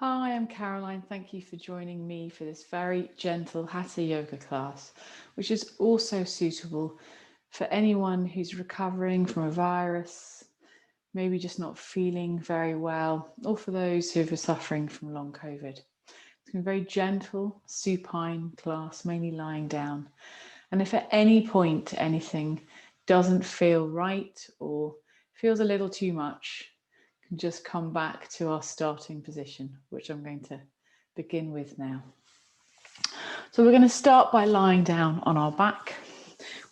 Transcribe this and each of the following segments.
Hi, I'm Caroline. Thank you for joining me for this very gentle Hatha Yoga class, which is also suitable for anyone who's recovering from a virus, maybe just not feeling very well, or for those who are suffering from long COVID. It's a very gentle, supine class, mainly lying down. And if at any point anything doesn't feel right or feels a little too much, can just come back to our starting position, which I'm going to begin with now. So we're going to start by lying down on our back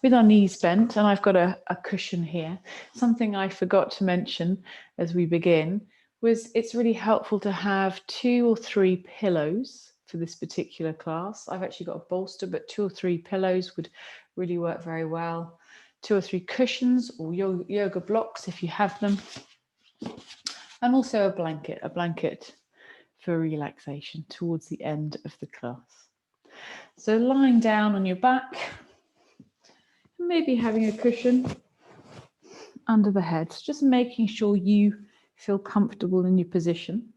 with our knees bent, and I've got a cushion here. Something I forgot to mention as we begin was it's really helpful to have 2 or 3 pillows for this particular class. I've actually got a bolster, but 2 or 3 pillows would really work very well. 2 or 3 cushions or yoga blocks if you have them. And also a blanket for relaxation towards the end of the class. So lying down on your back, maybe having a cushion under the head, just making sure you feel comfortable in your position.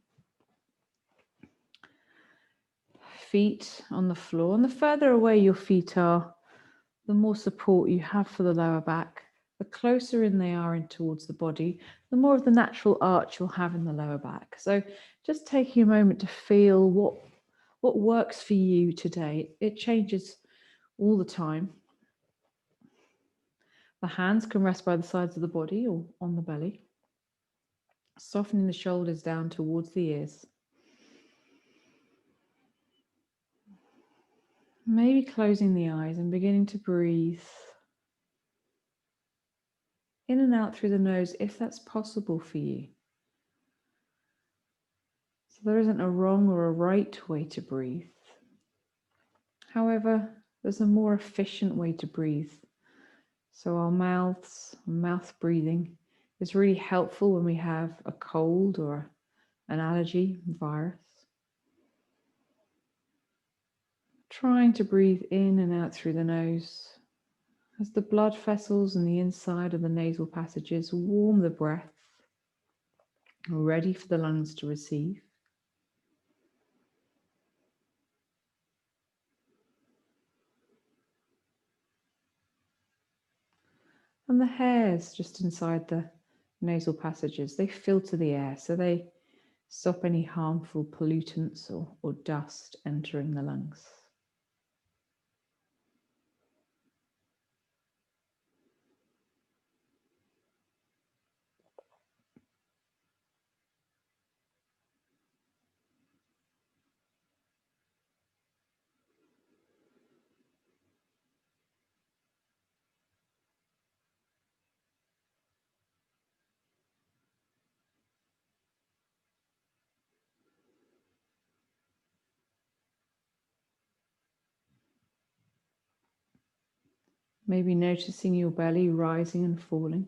Feet on the floor, and the further away your feet are, the more support you have for the lower back. The closer in they are in towards the body, the more of the natural arch you'll have in the lower back. So just taking a moment to feel what works for you today. It changes all the time. The hands can rest by the sides of the body or on the belly, softening the shoulders down towards the ears. Maybe closing the eyes and beginning to breathe in and out through the nose if that's possible for you. So there isn't a wrong or a right way to breathe. However, there's a more efficient way to breathe. So our mouth breathing is really helpful when we have a cold or an allergy, virus. Trying to breathe in and out through the nose as the blood vessels and the inside of the nasal passages warm the breath, ready for the lungs to receive. And the hairs just inside the nasal passages, they filter the air, so they stop any harmful pollutants or dust entering the lungs. Maybe noticing your belly rising and falling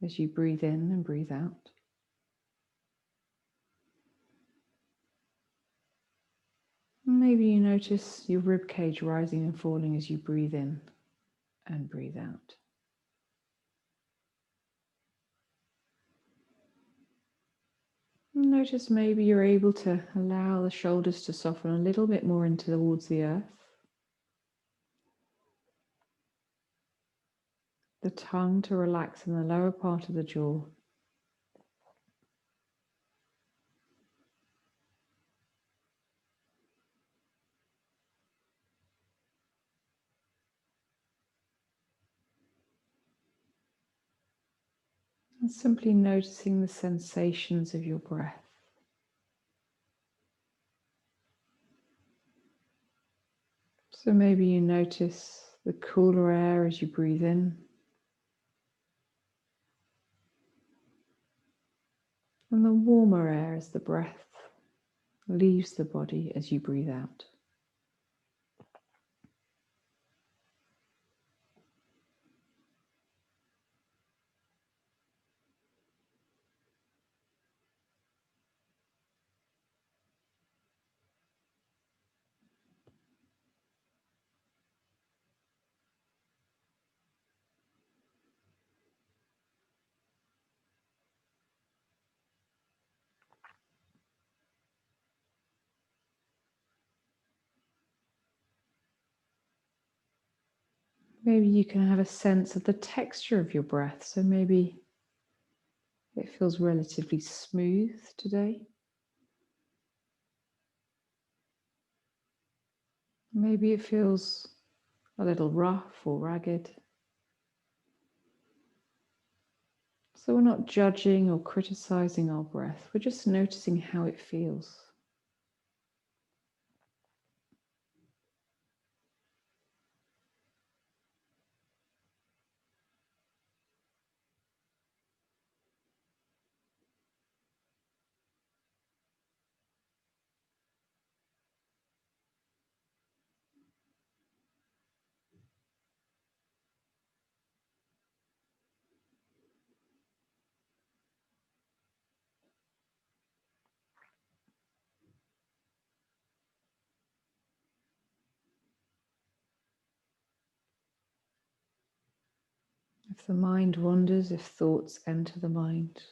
as you breathe in and breathe out. Maybe you notice your rib cage rising and falling as you breathe in and breathe out. Notice maybe you're able to allow the shoulders to soften a little bit more into towards the earth. The tongue to relax in the lower part of the jaw. And simply noticing the sensations of your breath. So maybe you notice the cooler air as you breathe in, and the warmer air as the breath leaves the body as you breathe out. Maybe you can have a sense of the texture of your breath. So maybe it feels relatively smooth today. Maybe it feels a little rough or ragged. So we're not judging or criticizing our breath. We're just noticing how it feels. If the mind wanders, if thoughts enter the mind,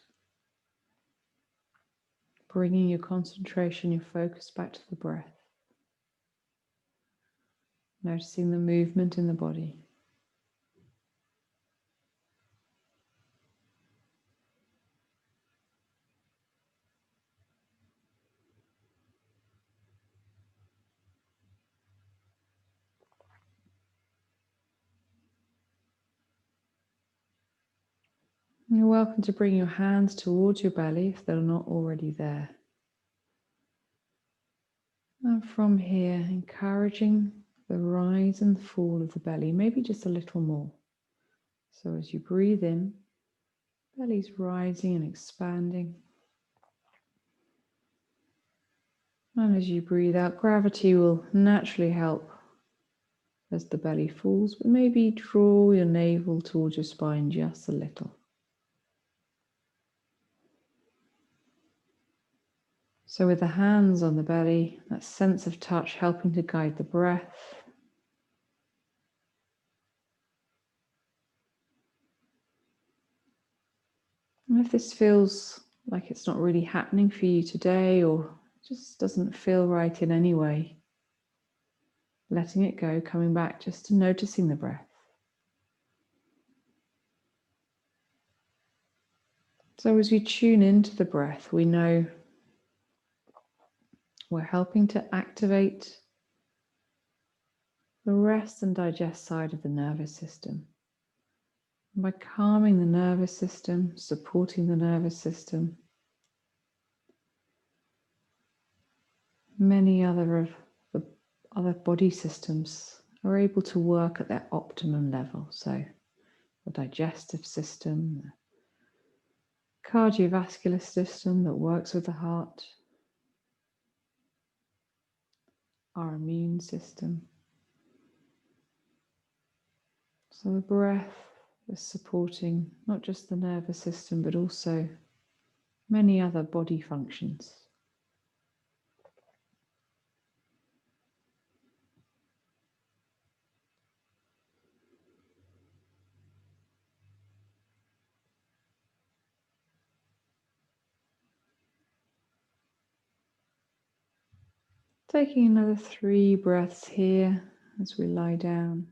bringing your concentration, your focus back to the breath, noticing the movement in the body. You're welcome to bring your hands towards your belly if they're not already there. And from here, encouraging the rise and fall of the belly, maybe just a little more. So as you breathe in, belly's rising and expanding. And as you breathe out, gravity will naturally help as the belly falls, but maybe draw your navel towards your spine just a little. So with the hands on the belly, that sense of touch helping to guide the breath. And if this feels like it's not really happening for you today or just doesn't feel right in any way, letting it go, coming back just to noticing the breath. So as we tune into the breath, we know we're helping to activate the rest and digest side of the nervous system. And by calming the nervous system, supporting the nervous system, many other body systems are able to work at their optimum level. So the digestive system, the cardiovascular system that works with the heart, our immune system. So the breath is supporting not just the nervous system, but also many other body functions. Taking another 3 breaths here as we lie down.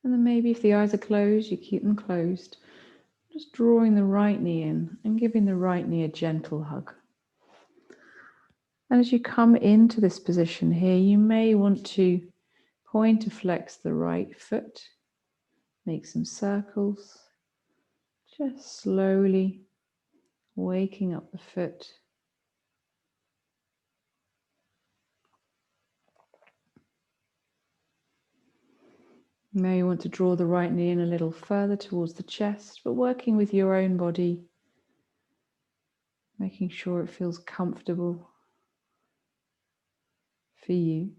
And then maybe if the eyes are closed, you keep them closed. Just drawing the right knee in and giving the right knee a gentle hug. And as you come into this position here, you may want to point to flex the right foot, make some circles, just slowly waking up the foot. You may want to draw the right knee in a little further towards the chest, but working with your own body, making sure it feels comfortable for you.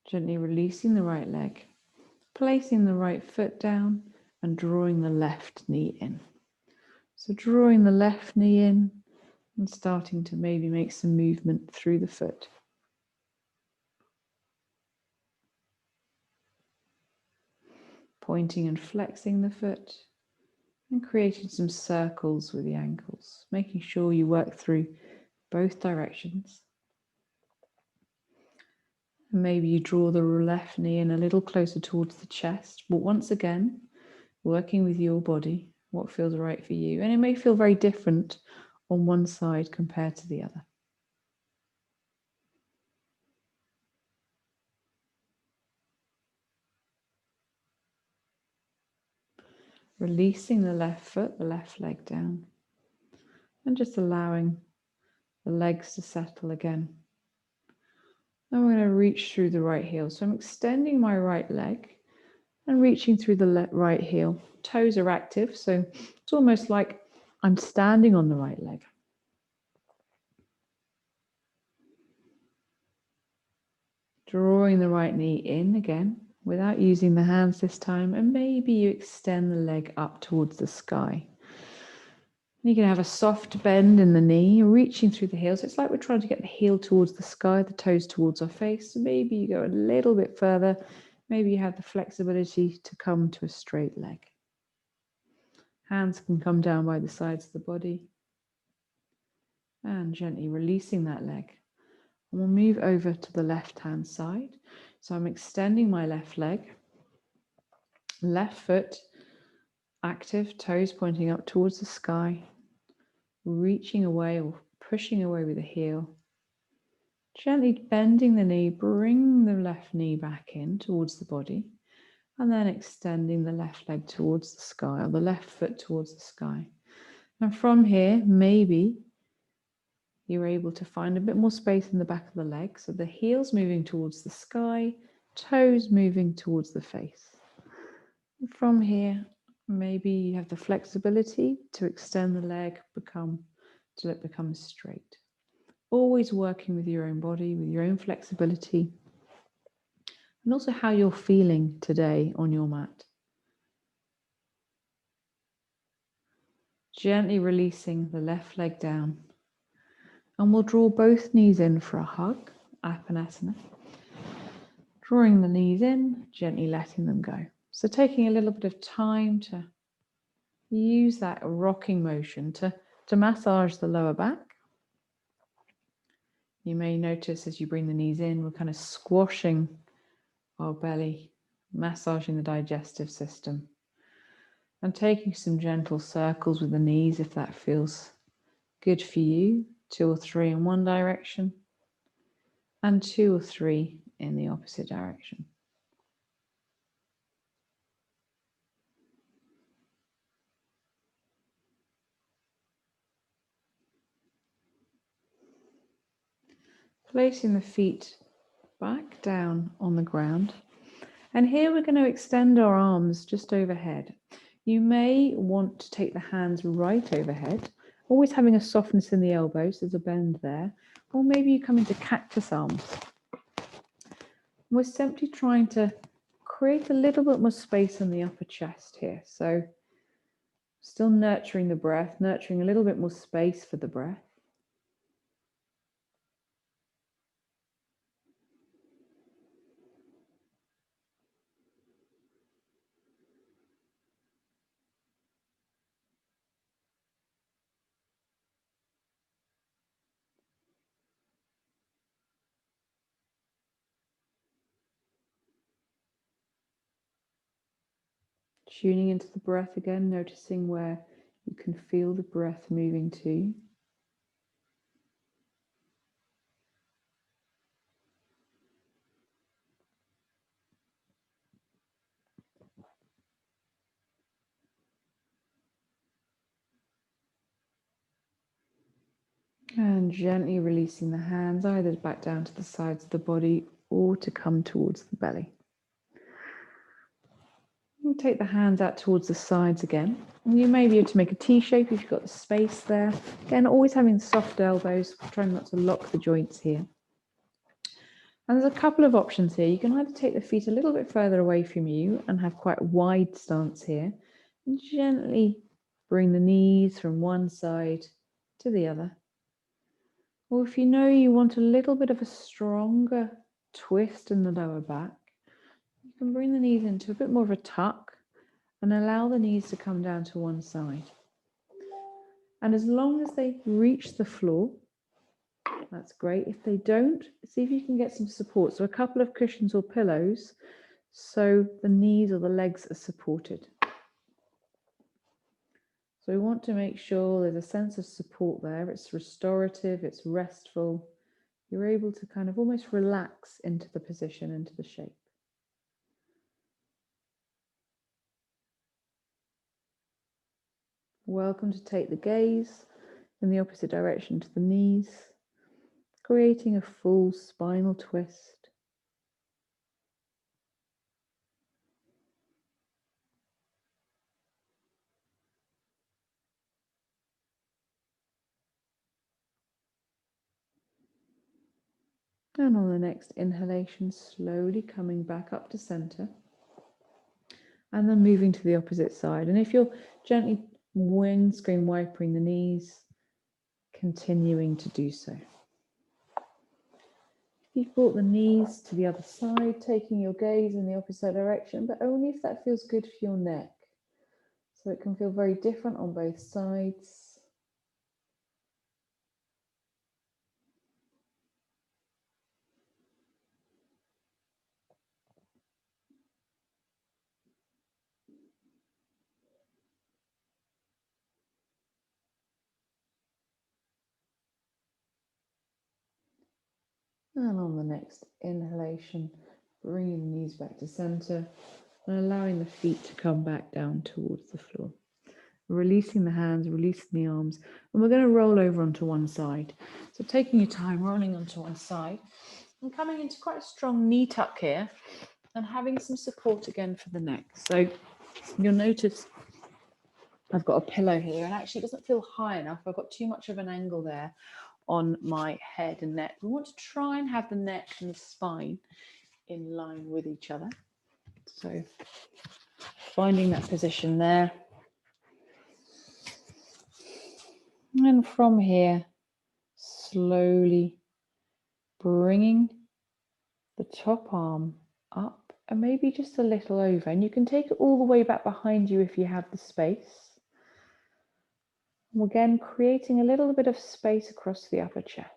Gently releasing the right leg, placing the right foot down and drawing the left knee in. So drawing the left knee in and starting to maybe make some movement through the foot. Pointing and flexing the foot and creating some circles with the ankles, making sure you work through both directions. And maybe you draw the left knee in a little closer towards the chest, but once again, working with your body, what feels right for you. And it may feel very different on one side compared to the other. Releasing the left foot, the left leg down, and just allowing the legs to settle again. Now we're going to reach through the right heel. So I'm extending my right leg and reaching through the right heel. Toes are active, so it's almost like I'm standing on the right leg. Drawing the right knee in again, without using the hands this time, and maybe you extend the leg up towards the sky. You can have a soft bend in the knee, reaching through the heel. So it's like we're trying to get the heel towards the sky, the toes towards our face. So maybe you go a little bit further. Maybe you have the flexibility to come to a straight leg. Hands can come down by the sides of the body. And gently releasing that leg. And we'll move over to the left-hand side. So I'm extending my left leg. Left foot active, toes pointing up towards the sky. Reaching away or pushing away with the heel. Gently bending the knee, bring the left knee back in towards the body, and then extending the left leg towards the sky, or the left foot towards the sky. And from here, maybe you're able to find a bit more space in the back of the leg, so the heel's moving towards the sky, toes moving towards the face. And from here, maybe you have the flexibility to extend the leg till it becomes straight. Always working with your own body, with your own flexibility, and also how you're feeling today on your mat. Gently releasing the left leg down. And we'll draw both knees in for a hug, Apanasana. Drawing the knees in, gently letting them go. So taking a little bit of time to use that rocking motion to massage the lower back. You may notice as you bring the knees in, we're kind of squashing our belly, massaging the digestive system. And taking some gentle circles with the knees if that feels good for you. 2 or 3 in one direction and 2 or 3 in the opposite direction. Placing the feet back down on the ground. And here we're going to extend our arms just overhead. You may want to take the hands right overhead, always having a softness in the elbows, there's a bend there. Or maybe you come into cactus arms. We're simply trying to create a little bit more space in the upper chest here. So still nurturing the breath, nurturing a little bit more space for the breath. Tuning into the breath again, noticing where you can feel the breath moving to. And gently releasing the hands either back down to the sides of the body or to come towards the belly. We'll take the hands out towards the sides again. And you may be able to make a T shape if you've got the space there. Again, always having soft elbows, trying not to lock the joints here. And there's a couple of options here. You can either take the feet a little bit further away from you and have quite a wide stance here. And gently Bring the knees from one side to the other. Or if you know you want a little bit of a stronger twist in the lower back, you can bring the knees into a bit more of a tuck and allow the knees to come down to one side. And as long as they reach the floor, that's great. If they don't, see if you can get some support. So a couple of cushions or pillows so the knees or the legs are supported. So we want to make sure there's a sense of support there. It's restorative, it's restful. You're able to kind of almost relax into the position, into the shape. Welcome to take the gaze in the opposite direction to the knees, creating a full spinal twist. And on the next inhalation, slowly coming back up to center. And then moving to the opposite side. And if you're gently windscreen wiping the knees, continuing to do so. You've brought the knees to the other side, taking your gaze in the opposite direction, but only if that feels good for your neck. So it can feel very different on both sides. And on the next inhalation, bringing the knees back to center and allowing the feet to come back down towards the floor. Releasing the hands, releasing the arms, and we're going to roll over onto one side. So taking your time, rolling onto one side and coming into quite a strong knee tuck here and having some support again for the neck. So you'll notice I've got a pillow here and actually it doesn't feel high enough. I've got too much of an angle there on my head and neck. We want to try and have the neck and the spine in line with each other. So finding that position there. And from here, slowly bringing the top arm up and maybe just a little over. And you can take it all the way back behind you if you have the space. And again, creating a little bit of space across the upper chest.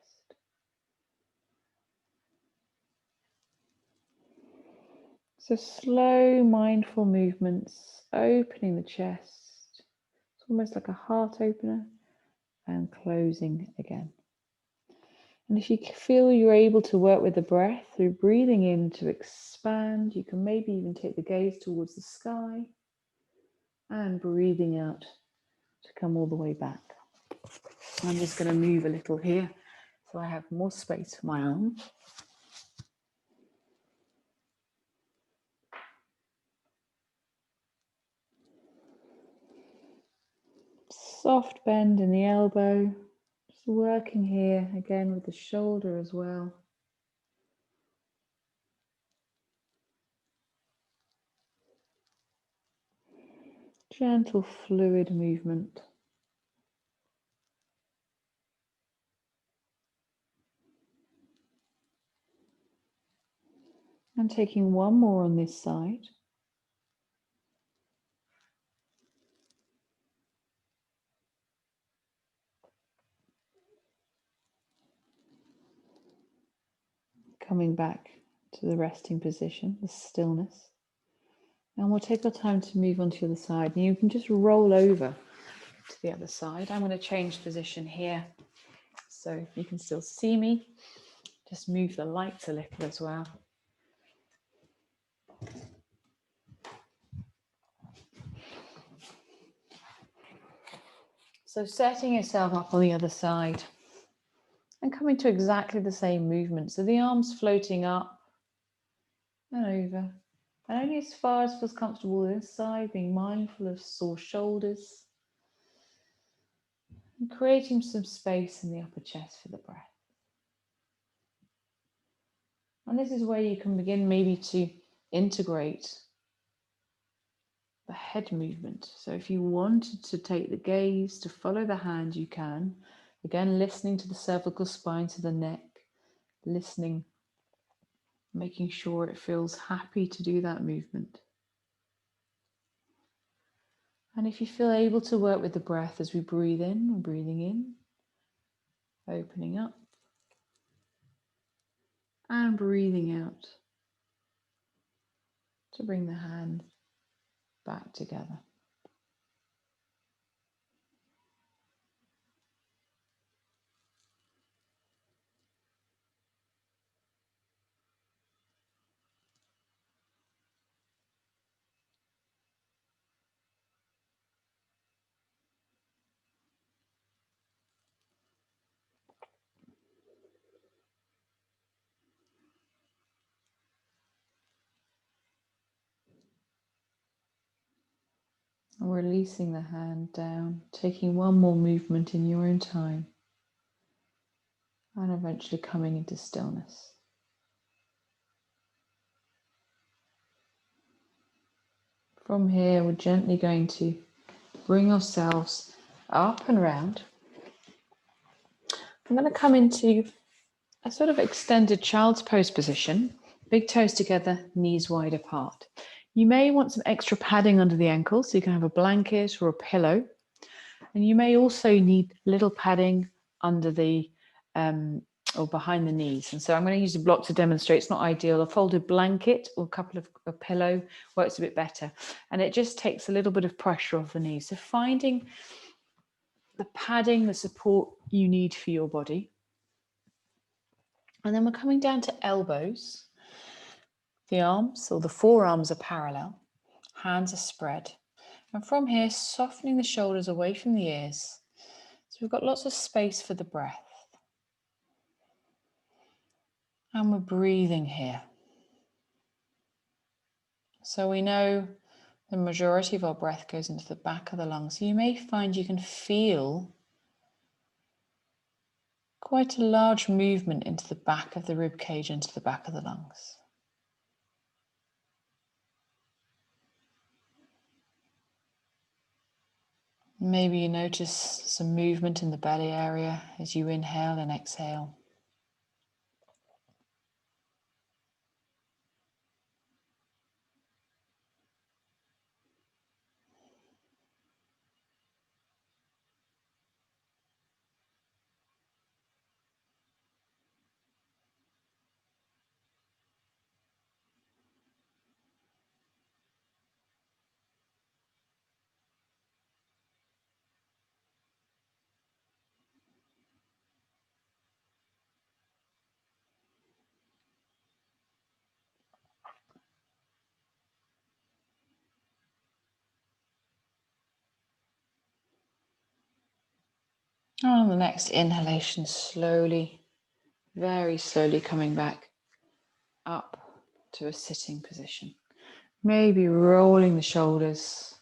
So slow, mindful movements, opening the chest. It's almost like a heart opener and closing again. And if you feel you're able to work with the breath through breathing in to expand, you can maybe even take the gaze towards the sky and breathing out to come all the way back. I'm just going to move a little here so I have more space for my arm. Soft bend in the elbow, just working here again with the shoulder as well. Gentle fluid movement. And taking one more on this side. Coming back to the resting position, the stillness. And we'll take our time to move on to the other side. And you can just roll over to the other side. I'm going to change position here so you can still see me. Just move the lights a little as well. So setting yourself up on the other side and coming to exactly the same movement. So the arms floating up and over. And only as far as feels comfortable this side, being mindful of sore shoulders. And creating some space in the upper chest for the breath. And this is where you can begin maybe to integrate the head movement. So if you wanted to take the gaze to follow the hand, you can. Again, listening to the cervical spine, to the neck, listening, making sure it feels happy to do that movement. And if you feel able to work with the breath as we breathe in, we're breathing in, opening up, and breathing out to bring the hand back together. And releasing the hand down, taking one more movement in your own time, and eventually coming into stillness. From here, we're gently going to bring ourselves up and round. I'm going to come into a sort of extended child's pose position, big toes together, knees wide apart. You may want some extra padding under the ankles, so you can have a blanket or a pillow. And you may also need little padding under the or behind the knees. And so I'm going to use a block to demonstrate. It's not ideal. A folded blanket or a pillow works a bit better. And it just takes a little bit of pressure off the knees. So finding the padding, the support you need for your body. And then we're coming down to elbows. The arms or the forearms are parallel. Hands are spread. And from here, softening the shoulders away from the ears. So we've got lots of space for the breath. And we're breathing here. So we know the majority of our breath goes into the back of the lungs. So you may find you can feel quite a large movement into the back of the rib cage, into the back of the lungs. Maybe you notice some movement in the belly area as you inhale and exhale. And on the next inhalation, slowly, very slowly coming back up to a sitting position. Maybe rolling the shoulders.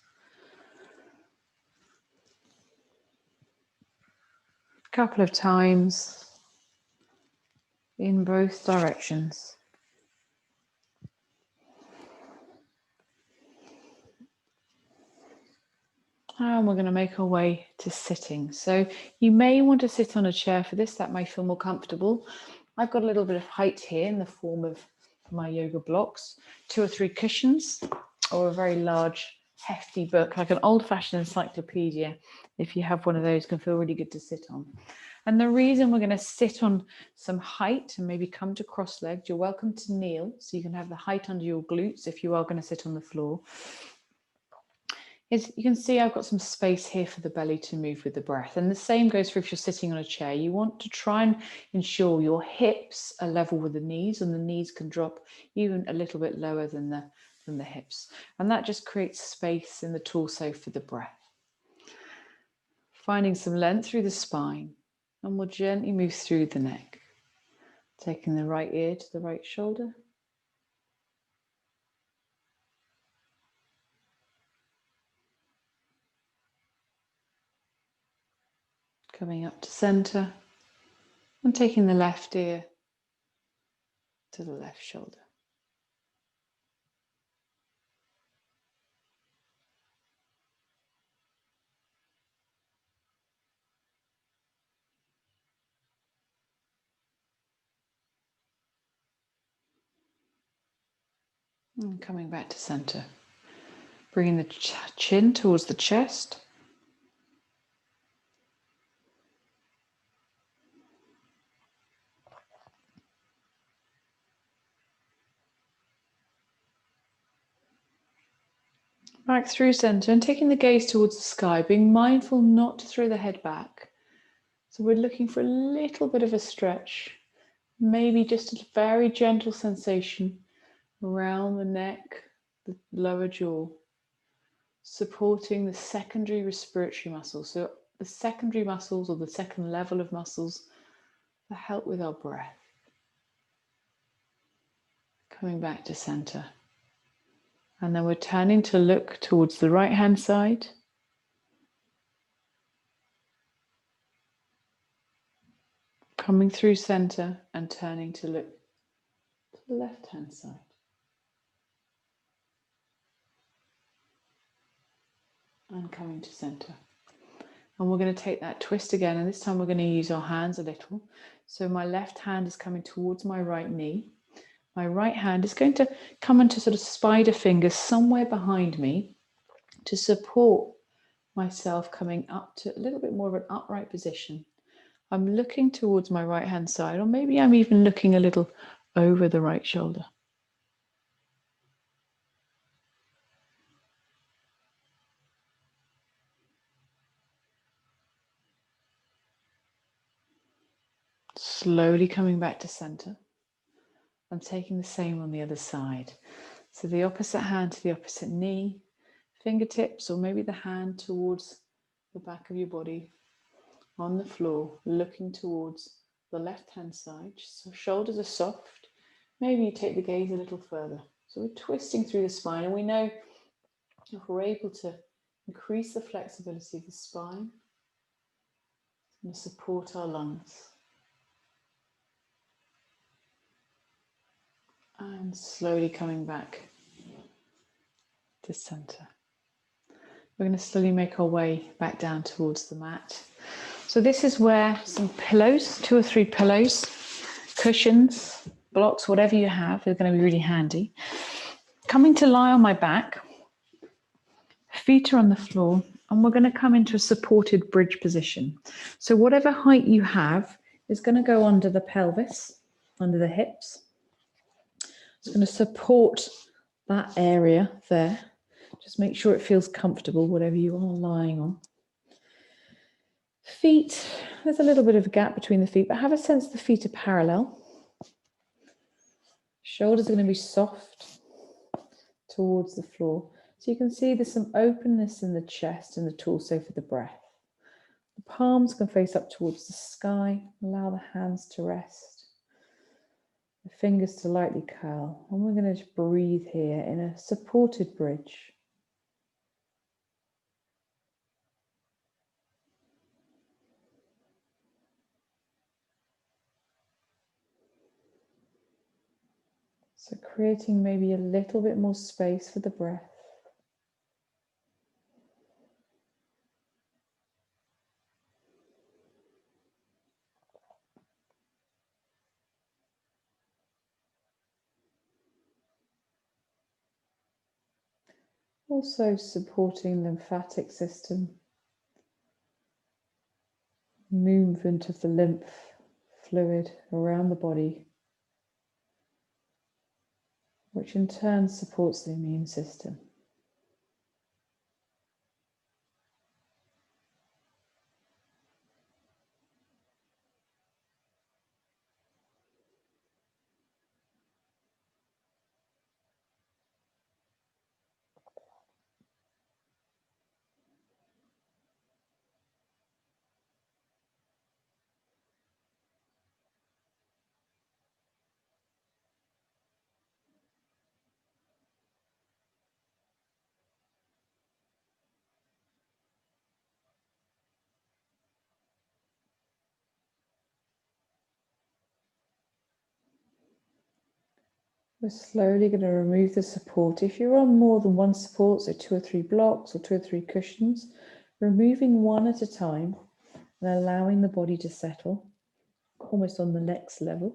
A couple of times in both directions. And we're going to make our way to sitting. So you may want to sit on a chair for this. That may feel more comfortable. I've got a little bit of height here in the form of my yoga blocks, 2 or 3 cushions, or a very large, hefty book, like an old-fashioned encyclopedia. If you have one of those, can feel really good to sit on. And the reason we're going to sit on some height and maybe come to cross-legged, you're welcome to kneel, so you can have the height under your glutes if you are going to sit on the floor. Is you can see I've got some space here for the belly to move with the breath. And the same goes for if you're sitting on a chair. You want to try and ensure your hips are level with the knees, and the knees can drop even a little bit lower than the hips. And that just creates space in the torso for the breath. Finding some length through the spine, and we'll gently move through the neck. Taking the right ear to the right shoulder. Coming up to center, and taking the left ear to the left shoulder. And coming back to center. Bringing the chin towards the chest. Back through center and taking the gaze towards the sky, being mindful not to throw the head back. So we're looking for a little bit of a stretch, maybe just a very gentle sensation around the neck, the lower jaw, supporting the secondary respiratory muscles. So the secondary muscles or the second level of muscles that help with our breath. Coming back to center. And then we're turning to look towards the right hand side. Coming through center and turning to look to the left hand side. And coming to center. And we're going to take that twist again, and this time we're going to use our hands a little. So my left hand is coming towards my right knee. My right hand is going to come into sort of spider fingers somewhere behind me to support myself coming up to a little bit more of an upright position. I'm looking towards my right hand side, or maybe I'm even looking a little over the right shoulder. Slowly coming back to center. I'm taking the same on the other side. So the opposite hand to the opposite knee, fingertips, or maybe the hand towards the back of your body on the floor, looking towards the left-hand side. So shoulders are soft. Maybe you take the gaze a little further. So we're twisting through the spine, and we know if we're able to increase the flexibility of the spine, it's going to support our lungs. And slowly coming back to center. We're going to slowly make our way back down towards the mat. So this is where some pillows, 2 or 3 pillows, cushions, blocks, whatever you have, is going to be really handy. Coming to lie on my back, feet are on the floor, and we're going to come into a supported bridge position. So whatever height you have is going to go under the pelvis, under the hips. It's going to support that area there. Just make sure it feels comfortable, whatever you are lying on. Feet, there's a little bit of a gap between the feet, but have a sense the feet are parallel. Shoulders are going to be soft towards the floor. So you can see there's some openness in the chest and the torso for the breath. The palms can face up towards the sky. Allow the hands to rest. The fingers to lightly curl. And we're going to just breathe here in a supported bridge. So creating maybe a little bit more space for the breath. Also supporting lymphatic system, movement of the lymph fluid around the body, which in turn supports the immune system. We're slowly going to remove the support. If you're on more than one support, so 2 or 3 blocks or 2 or 3 cushions, removing one at a time and allowing the body to settle, almost on the next level.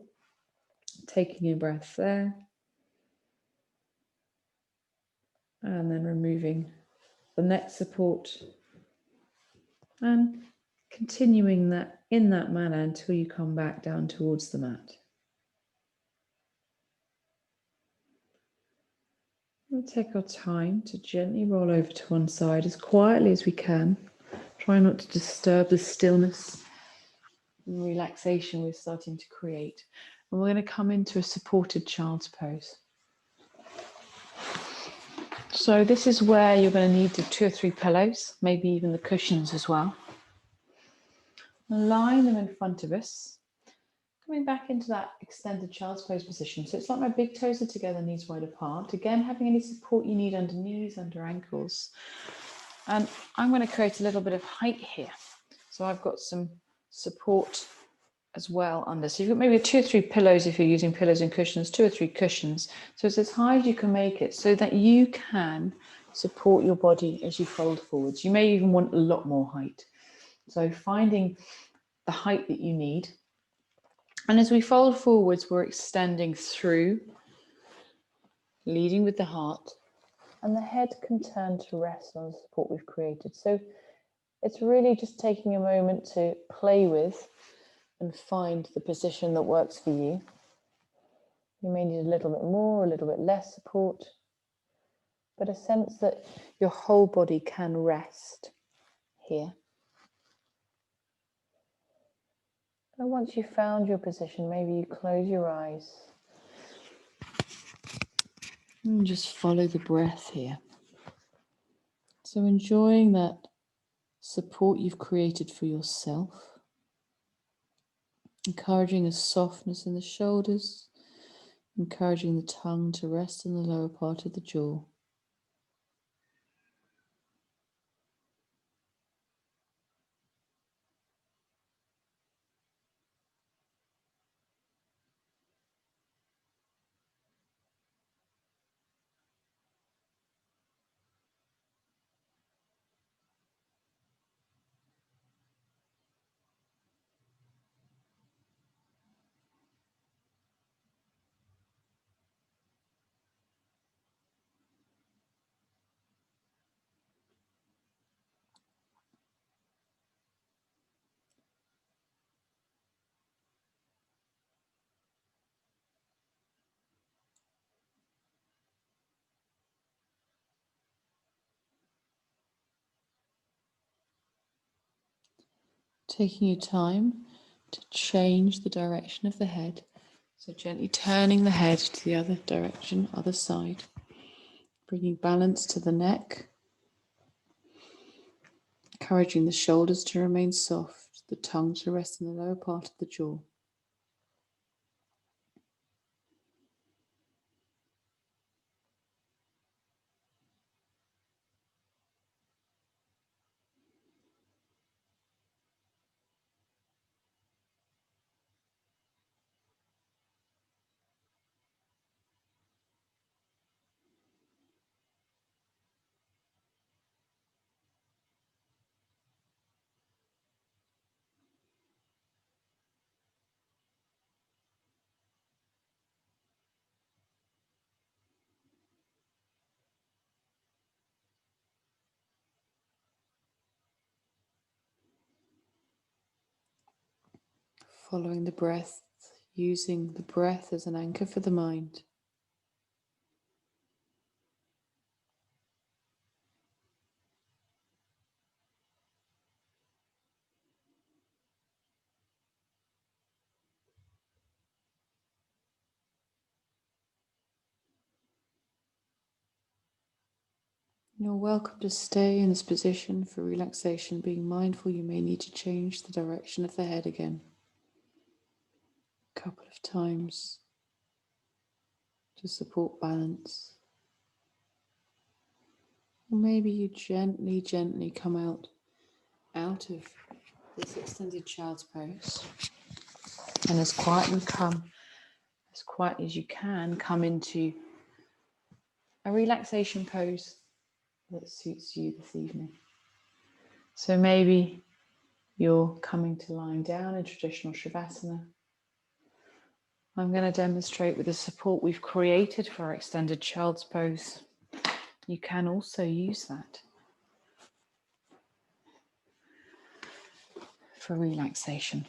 Taking a breath there. And then removing the neck support and continuing that in that manner until you come back down towards the mat. We'll take our time to gently roll over to one side as quietly as we can. Try not to disturb the stillness and relaxation we're starting to create. And we're going to come into a supported child's pose. So this is where you're going to need 2 or 3 pillows, maybe even the cushions as well. Line them in front of us. Coming back into that extended child's pose position. So it's like my big toes are together, knees wide apart. Again, having any support you need under knees, under ankles. And I'm going to create a little bit of height here. So I've got some support as well under. So you've got maybe 2 or 3 pillows if you're using pillows and cushions, 2 or 3 cushions. So it's as high as you can make it so that you can support your body as you fold forwards. You may even want a lot more height. So finding the height that you need. And as we fold forwards, we're extending through, leading with the heart, and the head can turn to rest on the support we've created. So it's really just taking a moment to play with and find the position that works for you. You may need a little bit more, a little bit less support, but a sense that your whole body can rest here. And once you've found your position, maybe you close your eyes and just follow the breath here. So enjoying that support you've created for yourself, encouraging a softness in the shoulders, encouraging the tongue to rest in the lower part of the jaw. Taking your time to change the direction of the head. So gently turning the head to the other direction, other side. Bringing balance to the neck. Encouraging the shoulders to remain soft, the tongue to rest in the lower part of the jaw. Following the breath, using the breath as an anchor for the mind. You're welcome to stay in this position for relaxation, being mindful you may need to change the direction of the head again a couple of times to support balance. Or maybe you gently come out of this extended child's pose and as quietly as you can, come into a relaxation pose that suits you this evening. So maybe you're coming to lying down in traditional Shavasana. I'm going to demonstrate with the support we've created for our extended child's pose. You can also use that for relaxation.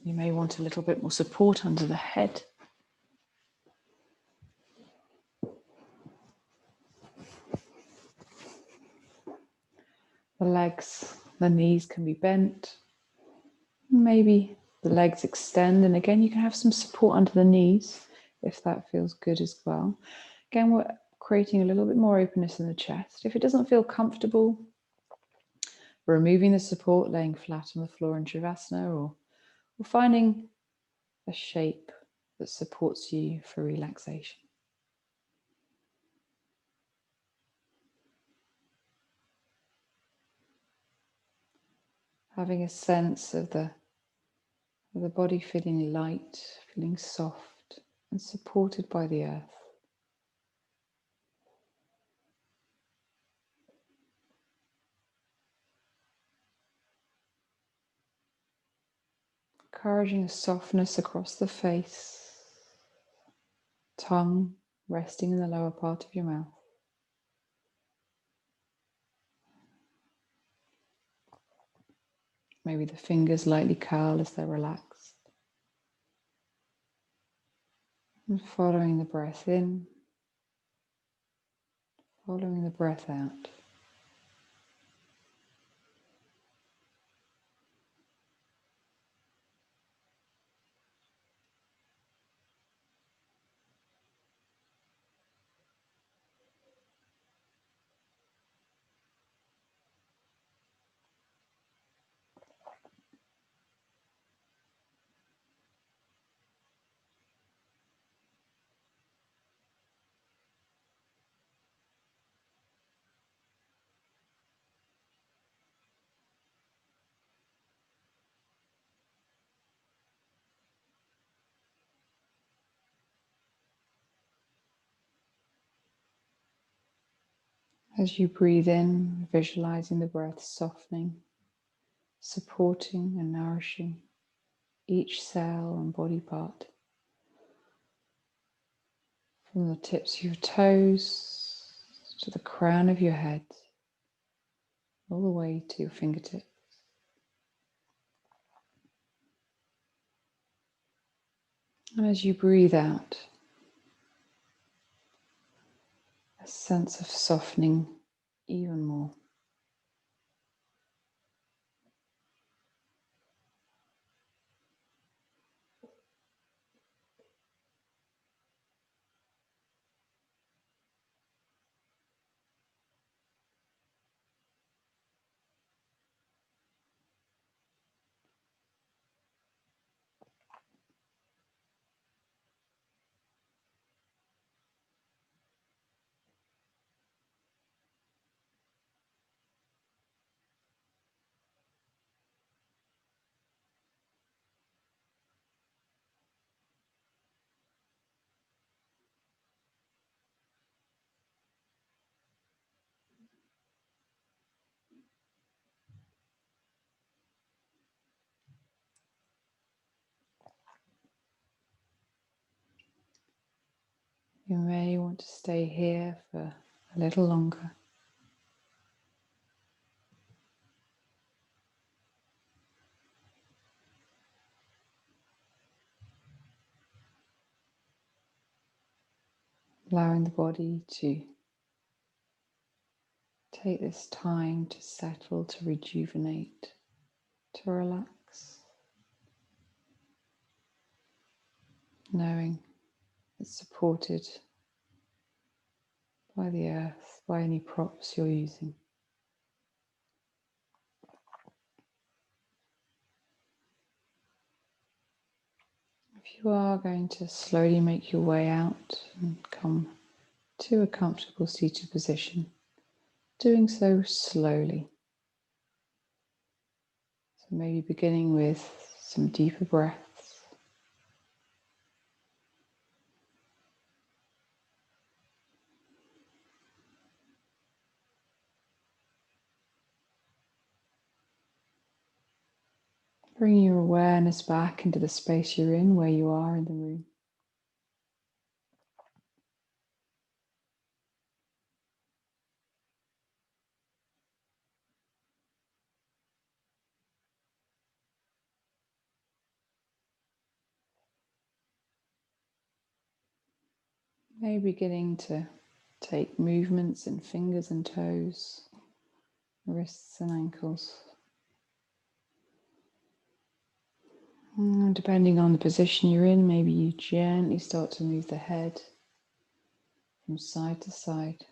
You may want a little bit more support under the head. The legs, the knees can be bent. Maybe the legs extend, and again you can have some support under the knees if that feels good as well. Again, we're creating a little bit more openness in the chest. If it doesn't feel comfortable, removing the support, laying flat on the floor in Shavasana, or finding a shape that supports you for relaxation. Having a sense of the body feeling light, feeling soft and supported by the earth. Encouraging a softness across the face, tongue resting in the lower part of your mouth. Maybe the fingers lightly curl as they're relaxed. And following the breath in, following the breath out. As you breathe in, visualizing the breath softening, supporting and nourishing each cell and body part. From the tips of your toes to the crown of your head, all the way to your fingertips. And as you breathe out, a sense of softening even more. You may want to stay here for a little longer. Allowing the body to take this time to settle, to rejuvenate, to relax. Knowing it's supported by the earth, by any props you're using. If you are going to slowly make your way out and come to a comfortable seated position, doing so slowly. So maybe beginning with some deeper breaths. Bringing your awareness back into the space you're in, where you are in the room. Maybe beginning to take movements in fingers and toes, wrists and ankles. And depending on the position you're in, maybe you gently start to move the head from side to side.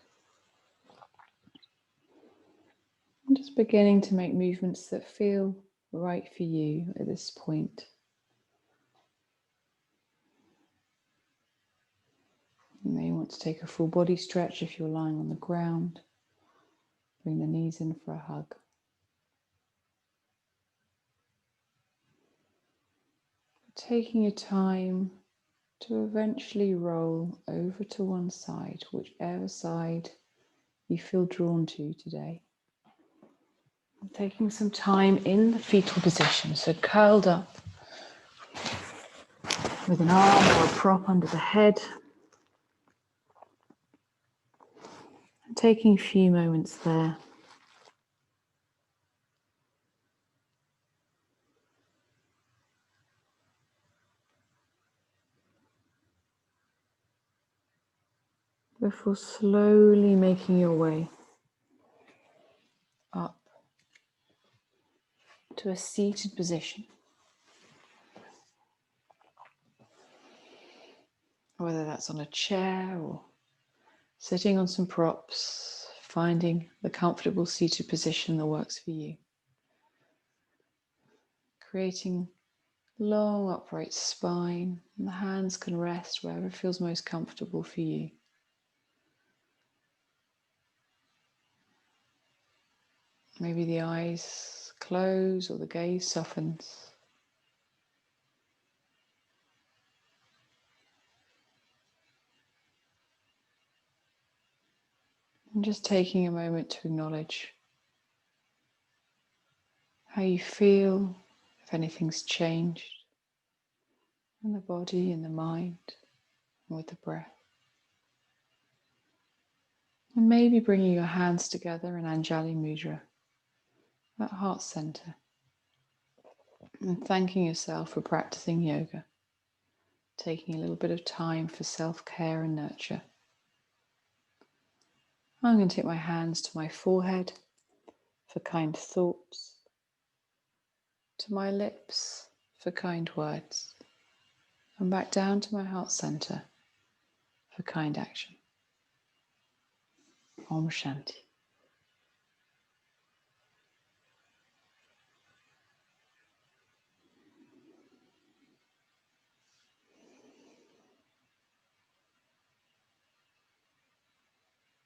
And just beginning to make movements that feel right for you at this point. You may want to take a full body stretch if you're lying on the ground. Bring the knees in for a hug. Taking your time to eventually roll over to one side, whichever side you feel drawn to today. Taking some time in the fetal position, so curled up with an arm or a prop under the head. And taking a few moments there. Before slowly making your way up to a seated position. Whether that's on a chair or sitting on some props, finding the comfortable seated position that works for you. Creating long upright spine, and the hands can rest wherever feels most comfortable for you. Maybe the eyes close or the gaze softens. And just taking a moment to acknowledge how you feel, if anything's changed in the body, in the mind, and with the breath. And maybe bringing your hands together in Anjali Mudra at heart center. And thanking yourself for practicing yoga. Taking a little bit of time for self-care and nurture. I'm going to take my hands to my forehead for kind thoughts, to my lips for kind words, and back down to my heart center for kind action. Om Shanti.